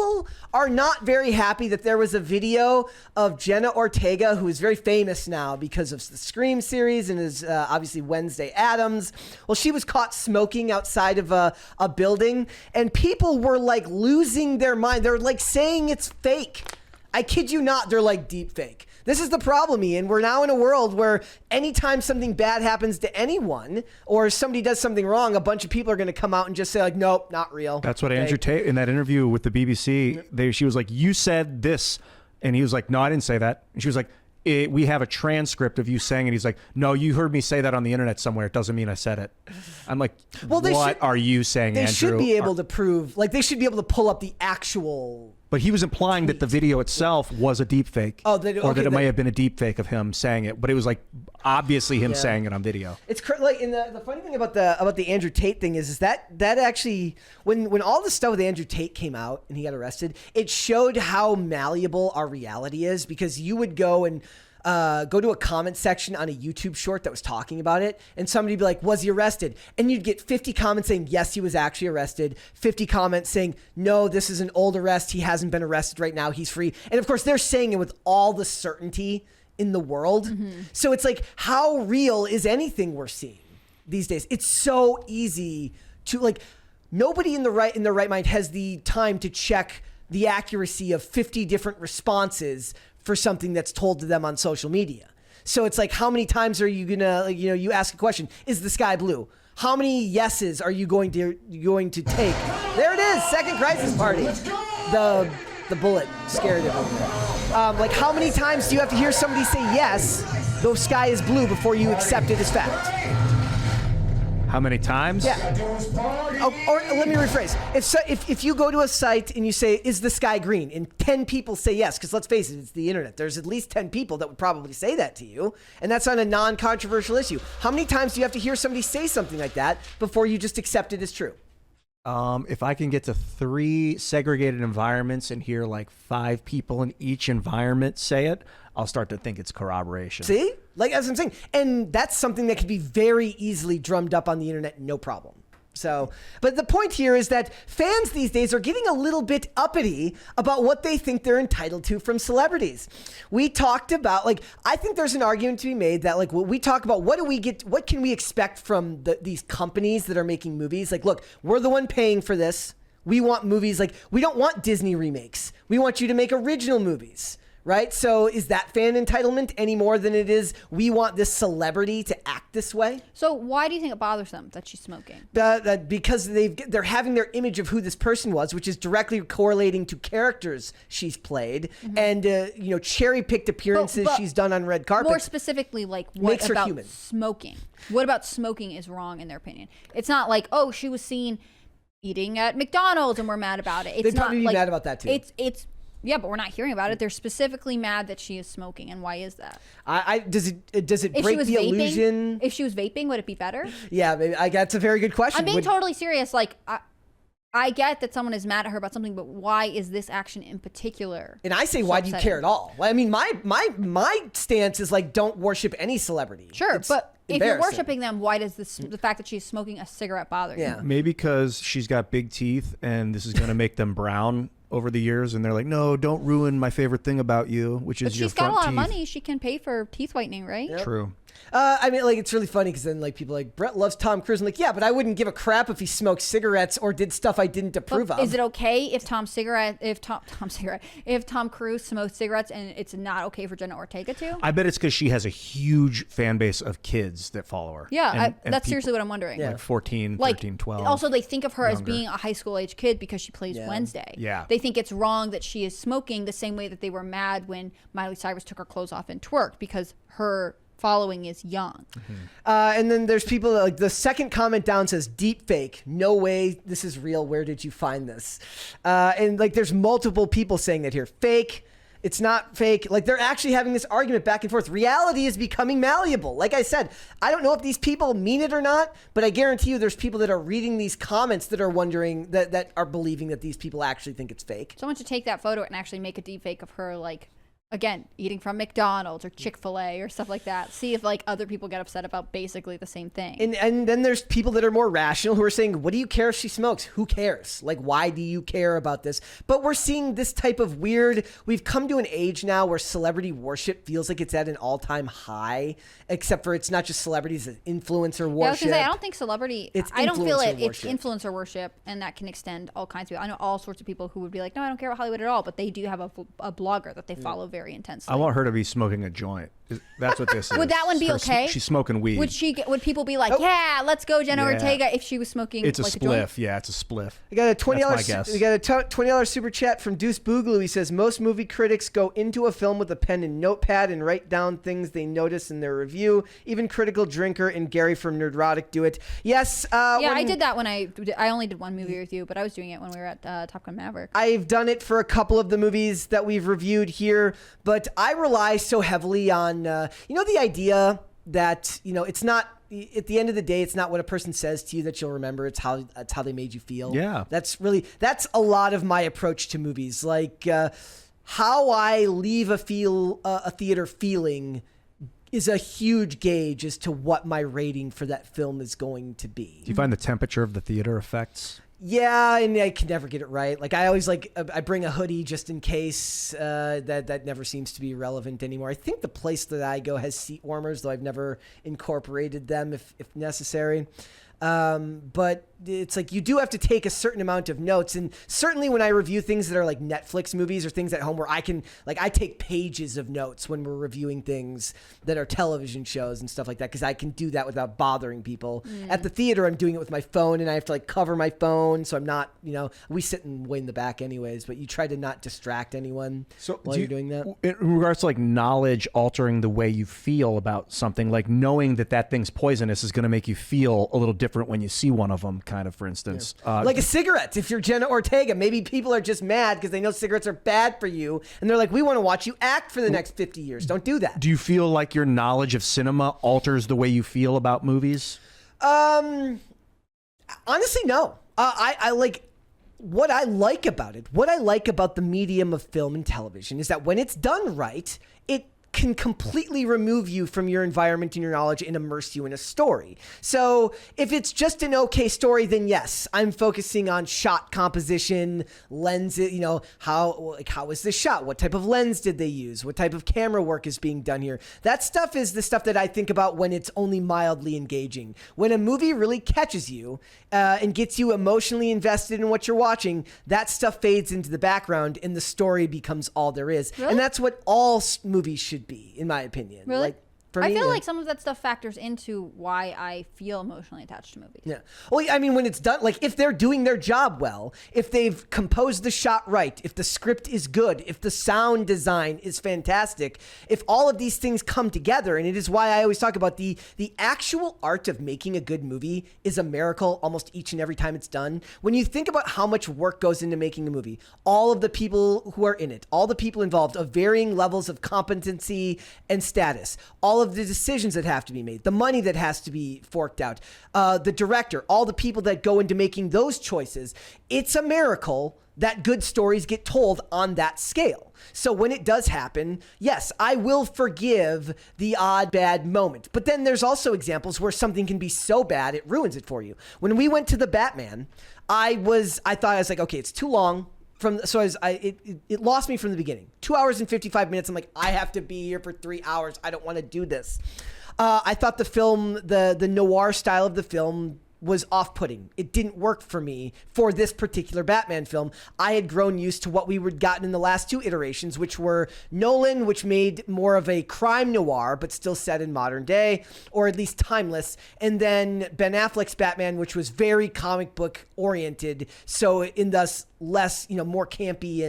people are not very happy that there was a video of Jenna Ortega, who is very famous now because of the Scream series and is obviously Wednesday Addams. Well, she was caught smoking outside of a building, and people were like losing their mind. They're like saying it's fake. I kid you not, they're like deep fake. This is the problem, Ian. We're now in a world where anytime something bad happens to anyone or somebody does something wrong, a bunch of people are going to come out and just say like, nope, not real. That's what Andrew Tate in that interview with the BBC, she was like, you said this. And he was like, no, I didn't say that. And she was like, we have a transcript of you saying it. He's like, no, you heard me say that on the internet somewhere. It doesn't mean I said it. I'm like, well, what are you saying, Andrew? They should be able to prove, like they should be able to pull up the actual... But he was implying that the video itself was a deep fake. Oh, or that it may have been a deep fake of him saying it, but it was like obviously him saying it on video. It's like, and the funny thing about the Andrew Tate thing is that actually when all the stuff with Andrew Tate came out and he got arrested, it showed how malleable our reality is, because you would go and go to a comment section on a YouTube short that was talking about it, and somebody would be like, was he arrested? And you'd get 50 comments saying, yes, he was actually arrested. 50 comments saying, no, this is an old arrest. He hasn't been arrested right now. He's free. And of course, they're saying it with all the certainty in the world. Mm-hmm. So it's like, how real is anything we're seeing these days? It's so easy to like, nobody in the right mind has the time to check the accuracy of 50 different responses for something that's told to them on social media. So it's like, how many times are you gonna, you ask a question, is the sky blue? How many yeses are you going to take? There it is, second crisis party. The bullet scared everyone. Like, how many times do you have to hear somebody say yes, the sky is blue, before you accept it as fact? How many times? Yeah. Oh, or let me rephrase. If you go to a site and you say, is the sky green? And 10 people say yes, because let's face it, it's the internet. There's at least 10 people that would probably say that to you. And that's on a non-controversial issue. How many times do you have to hear somebody say something like that before you just accept it as true? If I can get to 3 segregated environments and hear like 5 people in each environment say it, I'll start to think it's corroboration. See? Like, as I'm saying. And that's something that can be very easily drummed up on the internet, no problem. So, but the point here is that fans these days are getting a little bit uppity about what they think they're entitled to from celebrities. We talked about, like, I think there's an argument to be made that, like, when we talk about what can we expect from these companies that are making movies? Like, look, we're the one paying for this. We want movies, like, we don't want Disney remakes. We want you to make original movies. Right? So is that fan entitlement any more than it is we want this celebrity to act this way? So why do you think it bothers them that she's smoking? Because they're having their image of who this person was, which is directly correlating to characters she's played, mm-hmm. and cherry-picked appearances she's done on red carpet. More specifically, like, what about smoking? What about smoking is wrong in their opinion? It's not like, oh, she was seen eating at McDonald's and we're mad about it. It's They'd probably be mad about that too. Yeah, but we're not hearing about it. They're specifically mad that she is smoking, and why is that? Does it break the illusion? If she was vaping, would it be better? Yeah, maybe, that's a very good question. I'm being totally serious. Like, I get that someone is mad at her about something, but why is this action in particular? And I say, why do you care at all? I mean, my stance is like, don't worship any celebrity. Sure, but if you're worshiping them, why does the fact that she's smoking a cigarette bother you? Yeah, maybe because she's got big teeth, and this is going to make them brown over the years, and they're like, no, don't ruin my favorite thing about you, which is your front teeth. She's got a lot of money. She can pay for teeth whitening, right? Yep. True. I mean, like, it's really funny because then, like, people are like, Brett loves Tom Cruise. I'm like, yeah, but I wouldn't give a crap if he smoked cigarettes or did stuff I didn't approve of. Is it okay if Tom Cruise smoked cigarettes and it's not okay for Jenna Ortega to? I bet it's because she has a huge fan base of kids that follow her. Yeah, and that's seriously what I'm wondering. Like 14, 13, 12. Also, they think of her as being a high school age kid because she plays Wednesday. Yeah. They think it's wrong that she is smoking the same way that they were mad when Miley Cyrus took her clothes off and twerked, because her following is young. Mm-hmm. And then there's people that, like, the second comment down says deep fake. No way this is real. Where did you find this? And like, there's multiple people saying that here. Fake. It's not fake. Like, they're actually having this argument back and forth. Reality is becoming malleable. Like I said, I don't know if these people mean it or not, but I guarantee you there's people that are reading these comments that are wondering, that are believing that these people actually think it's fake. Someone should take that photo and actually make a deep fake of her, like, again, eating from McDonald's or Chick-fil-A or stuff like that. See if like other people get upset about basically the same thing. And then there's people that are more rational who are saying, what do you care if she smokes? Who cares? Like, why do you care about this? But we're seeing this type of weird, we've come to an age now where celebrity worship feels like it's at an all-time high, except for it's not just celebrities, it's influencer worship. Yeah, I was gonna say, I don't think celebrity, I don't feel influencer it's worship. influencer worship, and that can extend all kinds of people. I know all sorts of people who would be like, no, I don't care about Hollywood at all, but they do have a blogger that they follow very intensely. I want her to be smoking a joint. That's what this is. Would that one be okay? She's smoking weed. Would people be like, yeah, let's go Jenna Yeah. Ortega if she was smoking It's a like spliff. a joint? Yeah, it's a spliff. We got a That's my $20. guess. We got a $20 super chat from Deuce Boogaloo. He says most movie critics go into a film with a pen and notepad and write down things they notice in their review. Even Critical Drinker and Gary from Nerdrotic do it. Yes. Yeah, I did that when I only did one movie review, but I was doing it when we were at Top Gun Maverick. I've done it for a couple of the movies that we've reviewed here, but I rely so heavily on, the idea that, it's not, at the end of the day, it's not what a person says to you that you'll remember. It's how they made you feel. Yeah. That's a lot of my approach to movies. Like, how I leave a theater feeling is a huge gauge as to what my rating for that film is going to be. Do you find the temperature of the theater affects? Yeah, and I can never get it right. Like I always I bring a hoodie just in case. That never seems to be relevant anymore. I think the place that I go has seat warmers, though I've never incorporated them if necessary. But it's like you do have to take a certain amount of notes, and certainly when I review things that are like Netflix movies or things at home where I take pages of notes when we're reviewing things that are television shows and stuff like that, because I can do that without bothering people. At the theater, I'm doing it with my phone, and I have to like cover my phone, so I'm not, we sit way in the back anyways, but you try to not distract anyone while you're doing that. In regards to like knowledge altering the way you feel about something, like knowing that thing's poisonous is going to make you feel a little different when you see one of them, kind of, for instance. Like a cigarette. If you're Jenna Ortega, maybe people are just mad because they know cigarettes are bad for you, and they're like, we want to watch you act for the next 50 years. Don't do that. Do you feel like your knowledge of cinema alters the way you feel about movies? Honestly, no. I like what I like about it. What I like about the medium of film and television is that when it's done right, it can completely remove you from your environment and your knowledge and immerse you in a story. So if it's just an okay story, then yes, I'm focusing on shot composition, lenses, how is this shot? What type of lens did they use? What type of camera work is being done here? That stuff is the stuff that I think about when it's only mildly engaging. When a movie really catches you and gets you emotionally invested in what you're watching, that stuff fades into the background and the story becomes all there is. Really? And that's what all movies should be, in my opinion. Really? Like, for me, I feel like some of that stuff factors into why I feel emotionally attached to movies. Yeah. Well, I mean, when it's done, like if they're doing their job well, if they've composed the shot right, if the script is good, if the sound design is fantastic, if all of these things come together, and it is why I always talk about the actual art of making a good movie is a miracle almost each and every time it's done. When you think about how much work goes into making a movie, all of the people who are in it, all the people involved of varying levels of competency and status, all of the decisions that have to be made, the money that has to be forked out, the director, all the people that go into making those choices, it's a miracle that good stories get told on that scale. So when it does happen, yes, I will forgive the odd bad moment. But then there's also examples where something can be so bad it ruins it for you. When we went to the Batman, I thought I was like, okay, it's too long. It lost me from the beginning. 2 hours and 55 minutes. I'm like, I have to be here for 3 hours. I don't want to do this. I thought the film, the noir style of the film was off-putting. It didn't work for me for this particular Batman film. I had grown used to what we had gotten in the last two iterations, which were Nolan, which made more of a crime noir, but still set in modern day, or at least timeless. And then Ben Affleck's Batman, which was very comic book oriented. So in thus less, more campy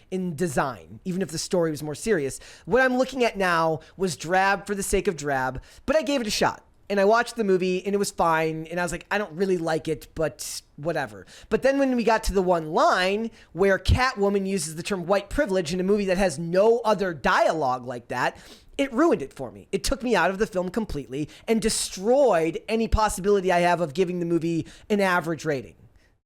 in design, even if the story was more serious. What I'm looking at now was drab for the sake of drab, but I gave it a shot. And I watched the movie and it was fine. And I was like, I don't really like it, but whatever. But then when we got to the one line where Catwoman uses the term white privilege in a movie that has no other dialogue like that, it ruined it for me. It took me out of the film completely and destroyed any possibility I have of giving the movie an average rating.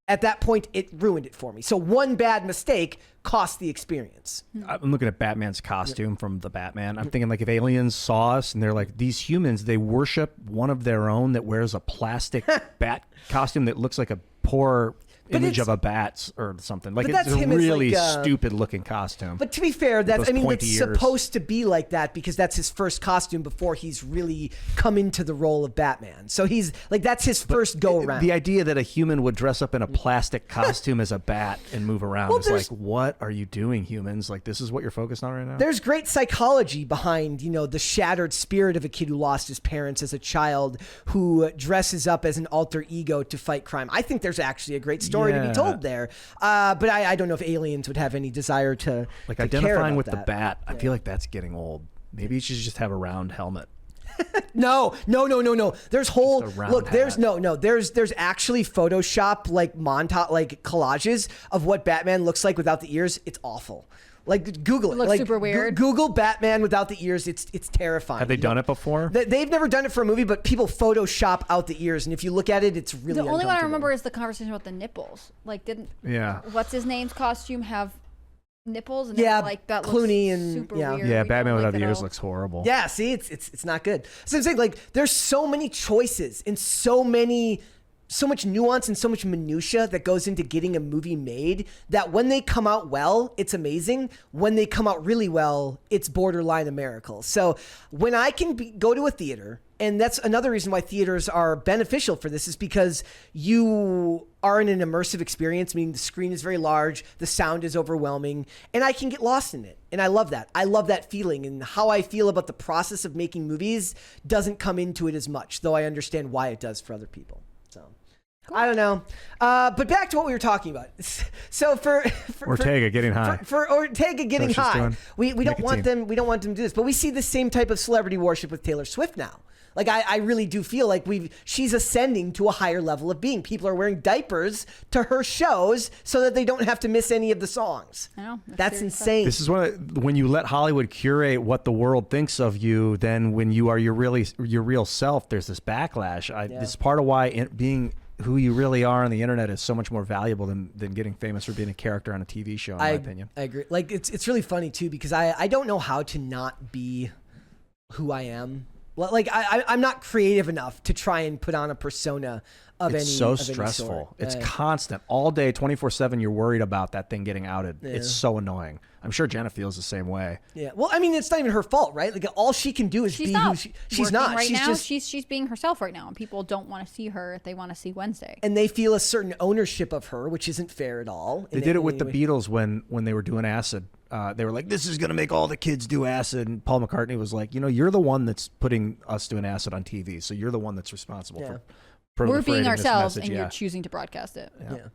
at that point, it ruined it for me. So one bad mistake cost the experience. I'm looking at Batman's costume from the Batman. I'm thinking, like, if aliens saw us and they're like, these humans, they worship one of their own that wears a plastic bat costume that looks like a poor image of a bat or something. Like, it's a really stupid looking costume. But to be fair, it's supposed to be like that because that's his first costume before he's really come into the role of Batman. So he's like, that's his first go around. The idea that a human would dress up in a plastic costume as a bat and move around is like, what are you doing, humans? Like, this is what you're focused on right now? There's great psychology behind, the shattered spirit of a kid who lost his parents as a child, who dresses up as an alter ego to fight crime. I think there's actually a great story to be told there, but I don't know if aliens would have any desire to like to identifying with the bat. I feel like that's getting old. Maybe you should just have a round helmet. No. There's there's actually Photoshop like montage, like collages of what Batman looks like without the ears. It's awful. Like, Google it. It looks like, super weird. Google Batman without the ears. It's terrifying. Have they done it before? They've never done it for a movie, but people Photoshop out the ears, and if you look at it, it's really the only one I remember is the conversation about the nipples. Like, what's his name's costume have nipples? And like that Clooney and super weird. Yeah, Batman without the ears looks horrible. Yeah, see, it's not good. So I'm saying, like, there's so many choices and so much nuance and so much minutia that goes into getting a movie made that when they come out well, it's amazing. When they come out really well, it's borderline a miracle. So when I can go to a theater, and that's another reason why theaters are beneficial for this, is because you are in an immersive experience, meaning the screen is very large, the sound is overwhelming, and I can get lost in it. And I love that. I love that feeling. And how I feel about the process of making movies doesn't come into it as much, though I understand why it does for other people. Cool. I don't know. But back to what we were talking about. So for Ortega getting high. For Ortega getting high. We don't want them to do this. But we see the same type of celebrity worship with Taylor Swift now. Like, I really do feel like she's ascending to a higher level of being. People are wearing diapers to her shows so that they don't have to miss any of the songs. I know. That's insane. This is when you let Hollywood curate what the world thinks of you, then when you are your real self, there's this backlash. This is part of why being who you really are on the internet is so much more valuable than getting famous for being a character on a TV show, in my opinion. I agree. Like, it's really funny too, because I don't know how to not be who I am. Like, I'm not creative enough to try and put on a persona of any. It's so stressful. It's constant, all day, 24/7. You're worried about that thing getting outed. Yeah. It's so annoying. I'm sure Jenna feels the same way. Yeah. Well, I mean, it's not even her fault, right? Like, all she can do is be who she's not. Right now, she's being herself right now, and people don't want to see her. They want to see Wednesday. And they feel a certain ownership of her, which isn't fair at all. They did it with the Beatles when they were doing acid. They were like, this is going to make all the kids do acid. And Paul McCartney was like, you're the one that's putting us doing acid on TV. So you're the one that's responsible for proliferating We're being ourselves, this message. and you're choosing to broadcast it. Yeah.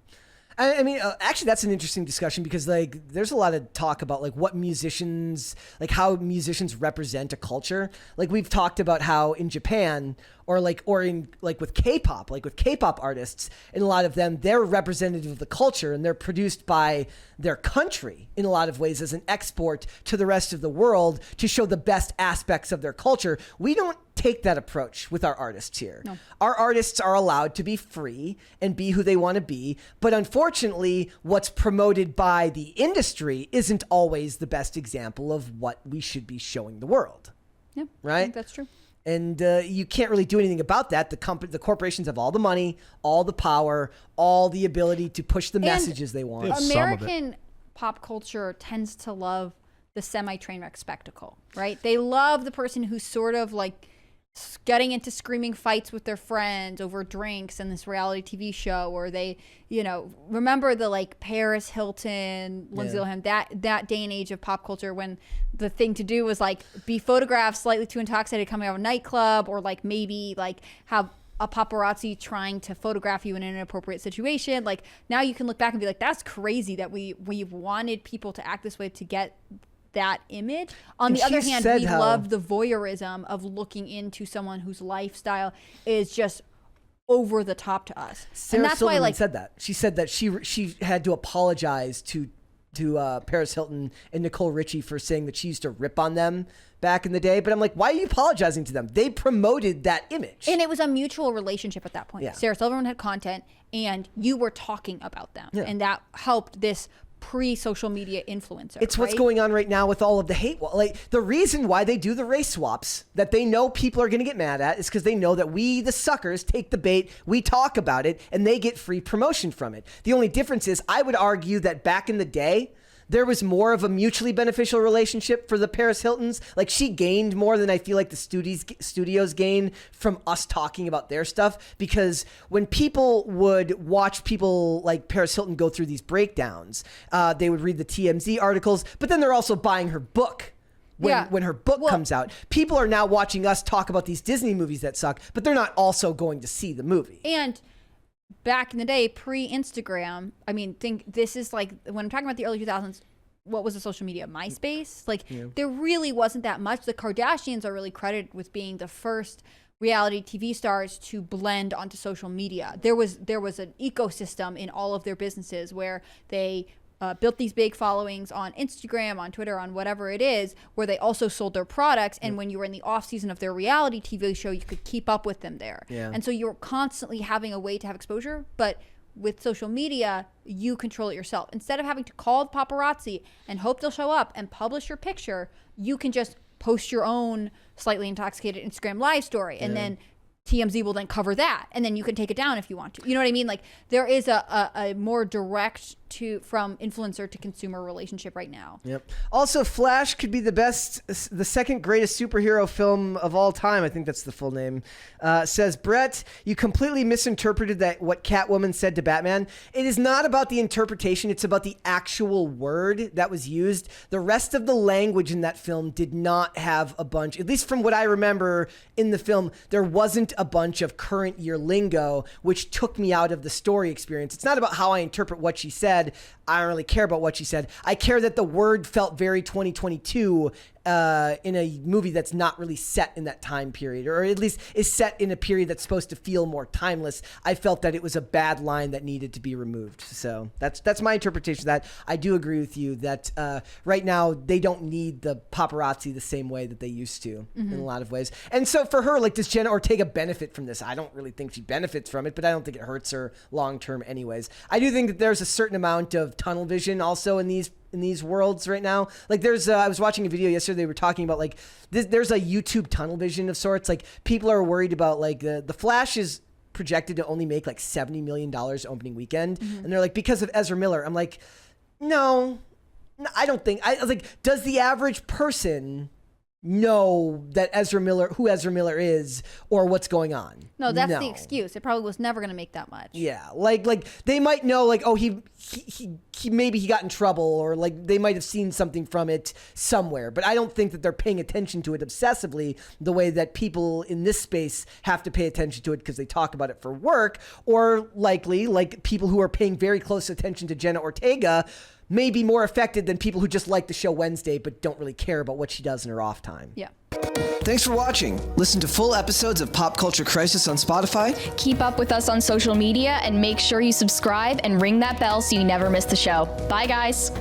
I mean, actually, that's an interesting discussion because, like, there's a lot of talk about, like, what musicians, like, how musicians represent a culture. Like, we've talked about how in Japan or with K-pop artists, and a lot of them, they're representative of the culture and they're produced by their country in a lot of ways as an export to the rest of the world to show the best aspects of their culture. We don't take that approach with our artists here. No. Our artists are allowed to be free and be who they want to be, but unfortunately, what's promoted by the industry isn't always the best example of what we should be showing the world. Yeah, right? I think that's true. And you can't really do anything about that. The corporations have all the money, all the power, all the ability to push the messages they want. American pop culture tends to love the semi-train wreck spectacle, right? They love the person who's sort of like getting into screaming fights with their friends over drinks in this reality TV show, or they, remember the like Paris Hilton, Lindsay Lohan, that day and age of pop culture when the thing to do was like be photographed slightly too intoxicated coming out of a nightclub, or like maybe like have a paparazzi trying to photograph you in an inappropriate situation. Like, now you can look back and be like, that's crazy that we wanted people to act this way to get that image. On the other hand, we love the voyeurism of looking into someone whose lifestyle is just over the top to us. Sarah Silverman said that. She said that she had to apologize to Paris Hilton and Nicole Richie for saying that she used to rip on them back in the day. But I'm like, why are you apologizing to them? They promoted that image. And it was a mutual relationship at that point. Yeah. Sarah Silverman had content, and you were talking about them. Yeah. And that helped this pre-social media influencer. It's what's going on right now with all of the hate. Like, the reason why they do the race swaps that they know people are going to get mad at is because they know that we, the suckers, take the bait, we talk about it, and they get free promotion from it. The only difference is, I would argue that back in the day, there was more of a mutually beneficial relationship for the Paris Hiltons. Like, she gained more than I feel like the studios gained from us talking about their stuff. Because when people would watch people like Paris Hilton go through these breakdowns, they would read the TMZ articles, but then they're also buying her book. When her book comes out, people are now watching us talk about these Disney movies that suck, but they're not also going to see the movie. And back in the day, pre-Instagram, I mean, this is like, when I'm talking about the early 2000s, what was the social media? MySpace? Like, there really wasn't that much. The Kardashians are really credited with being the first reality TV stars to blend onto social media. There was an ecosystem in all of their businesses where they built these big followings on Instagram, on Twitter, on whatever it is, where they also sold their products. And when you were in the off season of their reality TV show, you could keep up with them there. Yeah. And so you're constantly having a way to have exposure. But with social media, you control it yourself. Instead of having to call the paparazzi and hope they'll show up and publish your picture, you can just post your own slightly intoxicated Instagram live story. And then TMZ will then cover that, and then you can take it down if you want to. You know what I mean? Like, there is a more direct from influencer to consumer relationship right now. Yep. Also, Flash could be the second greatest superhero film of all time. I think that's the full name. Says, Brett, you completely misinterpreted what Catwoman said to Batman. It is not about the interpretation. It's about the actual word that was used. The rest of the language in that film did not have a bunch, at least from what I remember in the film, there wasn't a bunch of current year lingo, which took me out of the story experience. It's not about how I interpret what she said. I don't really care about what she said. I care that the word felt very 2022 in a movie that's not really set in that time period, or at least is set in a period that's supposed to feel more timeless. I felt that it was a bad line that needed to be removed. So that's my interpretation of that. I do agree with you that right now they don't need the paparazzi the same way that they used to in a lot of ways. And so for her, like, does Jenna Ortega benefit from this? I don't really think she benefits from it, but I don't think it hurts her long term anyways. I do think that there's a certain amount of tunnel vision also in these worlds right now. Like, there's I was watching a video yesterday, they were talking about, like, there's a YouTube tunnel vision of sorts. Like, people are worried about, like, the Flash is projected to only make like $70 million opening weekend, and they're like, because of Ezra Miller. I'm like, no, I don't think. I was like, does the average person know that who Ezra Miller is, or what's going on? No, that's the excuse. It probably was never going to make that much. Yeah, like they might know, like, oh, he maybe he got in trouble, or like they might have seen something from it somewhere, but I don't think that they're paying attention to it obsessively the way that people in this space have to pay attention to it because they talk about it for work, or likely like people who are paying very close attention to Jenna Ortega may be more affected than people who just like the show Wednesday but don't really care about what she does in her off time. Yeah. Thanks for watching. Listen to full episodes of Pop Culture Crisis on Spotify. Keep up with us on social media and make sure you subscribe and ring that bell so you never miss the show. Bye, guys.